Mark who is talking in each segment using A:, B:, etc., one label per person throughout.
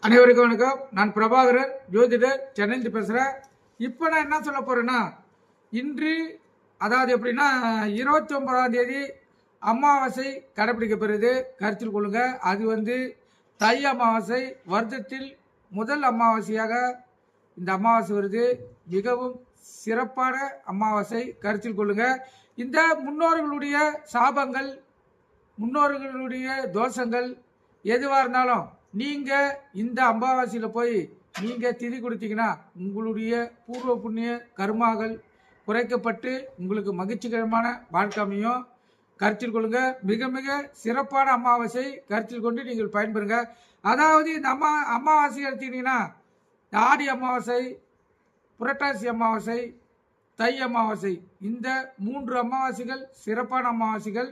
A: அனைவருக்கும் வணக்கம். நான் பிரபாகரன், ஜோதிடர், சென்னையிலிருந்து பேசுகிறேன். இப்போ நான் என்ன சொல்ல போகிறேன்னா, இன்று அதாவது எப்படின்னா 29ஆம் தேதி அமாவாசை கடைப்பிடிக்கப்படுது. கருத்தில் கொள்ளுங்க. அது தை அமாவாசை, வருடத்தில் முதல் அமாவாசையாக இந்த அமாவாசை வருது. மிகவும் சிறப்பான அமாவாசை, கருத்தில் கொள்ளுங்க. இந்த முன்னோர்களுடைய சாபங்கள், முன்னோர்களுடைய தோஷங்கள் எதுவாக இருந்தாலும் நீங்கள் இந்த அமாவாசையில் போய் நீங்கள் திதி கொடுத்தீங்கன்னா உங்களுடைய பூர்வ புண்ணிய கர்மாக்கள் குறைக்கப்பட்டு உங்களுக்கு மகிழ்ச்சிகரமான வாழ்க்கை அமையும். கருத்தில் கொள்ளுங்க. மிக மிக சிறப்பான அமாவாசை, கருத்தில் கொண்டு நீங்கள் பயன்பெறுங்க. அதாவது இந்த அமாவாசை எடுத்தீங்கன்னா ஆடி அமாவாசை, புரட்டாசி அமாவாசை, தை அமாவாசை, இந்த 3 அமாவாசைகள் சிறப்பான அமாவாசைகள்.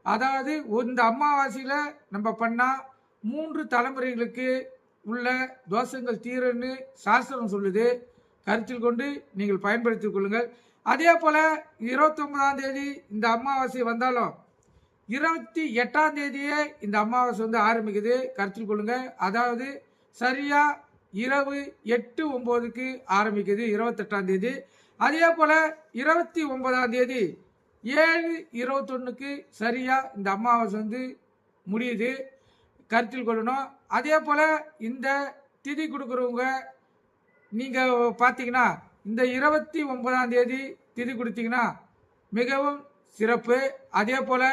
A: அதாவது இந்த அமாவாசையில் நம்ம பண்ணால் 3 தலைமுறைகளுக்கு உள்ள தோஷங்கள் தீரன்னு சாஸ்திரம் சொல்லுது. கருத்தில் கொண்டு நீங்கள் பயன்படுத்திக் கொள்ளுங்கள். அதே போல் 29ஆம் தேதி இந்த அமாவாசை வந்தாலும் 28ஆம் தேதியே இந்த அமாவாசை ஆரம்பிக்குது. கருத்தில் கொள்ளுங்க. அதாவது சரியா இரவு 8:09க்கு ஆரம்பிக்குது 28ஆம் தேதி. அதே போல் 29ஆம் தேதி 7:21க்கு சரியா இந்த அமாவாசை முடியுது. கருத்தில் கொள்ளணும். அதே போல் இந்த திதி கொடுக்குறவங்க நீங்கள் பார்த்தீங்கன்னா இந்த 29ஆம் தேதி திதி கொடுத்தீங்கன்னா மிகவும் சிறப்பு. அதே போல்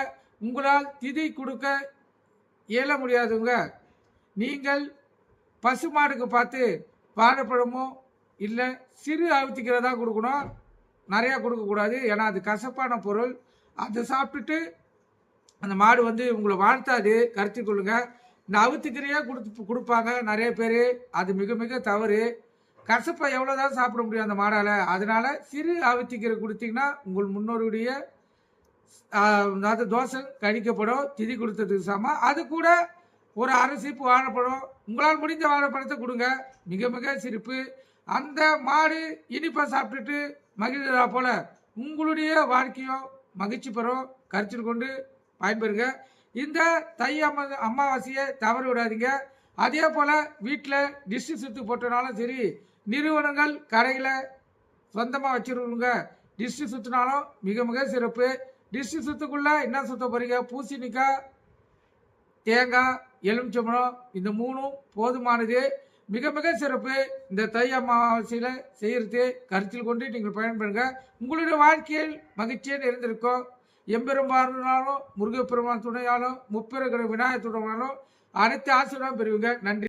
A: உங்களால் திதி கொடுக்க இயல முடியாதவங்க நீங்கள் பசுமாடுக்கு பார்த்து வாழைப்பழமோ இல்லை சிறு அழுத்திக்கிறதா கொடுக்கணும். நிறையா கொடுக்கக்கூடாது. ஏன்னா அது கசப்பான பொருள். அதை சாப்பிட்டுட்டு அந்த மாடு உங்களை வாழ்த்தாது. கருத்தில் கொள்ளுங்க. இந்த அவுத்துக்கிறையே கொடுப்பாங்க நிறைய பேர். அது மிக மிக தவறு. கசப்பை எவ்வளோதான் சாப்பிட முடியும் அந்த மாடால். அதனால சிறு அவுத்திக்கீரை கொடுத்தீங்கன்னா உங்கள் முன்னோருடைய அதாவது தோஷம் கழிக்கப்படும். திதி கொடுத்ததுக்கு சமம். அது கூட ஒரு அரை சீப்பு வாழைப்பழம், உங்களால் முடிஞ்ச வாழைப்பழத்தை கொடுங்க. மிக மிக சிறப்பு. அந்த மாடு இனிப்பை சாப்பிட்டுட்டு மகிழ்ந்ததா போல உங்களுடைய வாழ்க்கையும் மகிழ்ச்சி பெறும். கருத்தில் கொண்டு பயன்பெறுங்க. இந்த தை அமாவாசையை தவறு விடாதீங்க. அதே போல் வீட்டில் டிஷ்ஷு சுற்று போட்டனாலும் சரி, நிறுவனங்கள் கடையில் சொந்தமாக வச்சுருவங்க டிஷ்ஷு சுற்றினாலும் மிக மிக சிறப்பு. டிஷ்ஷு சுற்றுக்குள்ளே என்ன சுற்ற போகிறீங்க? பூசணிக்காய், தேங்காய், எலுமிச்சம்பழம், இந்த 3ம் போதுமானது. மிக மிக சிறப்பு. இந்த தை அமாவாசையில் செய்கிறது கருத்தில் கொண்டு நீங்கள் பயன்பெறுங்க. உங்களுடைய வாழ்க்கையில் மகிழ்ச்சியே நிறைந்திருக்கும். எம்பெருமானாலும் முருகப்பெருமான் துணையாலும் முப்பெருங்கிற விநாயகர் துணையாலும் அனைத்து ஆசீர்வாதம் பெறுவீங்க. நன்றி.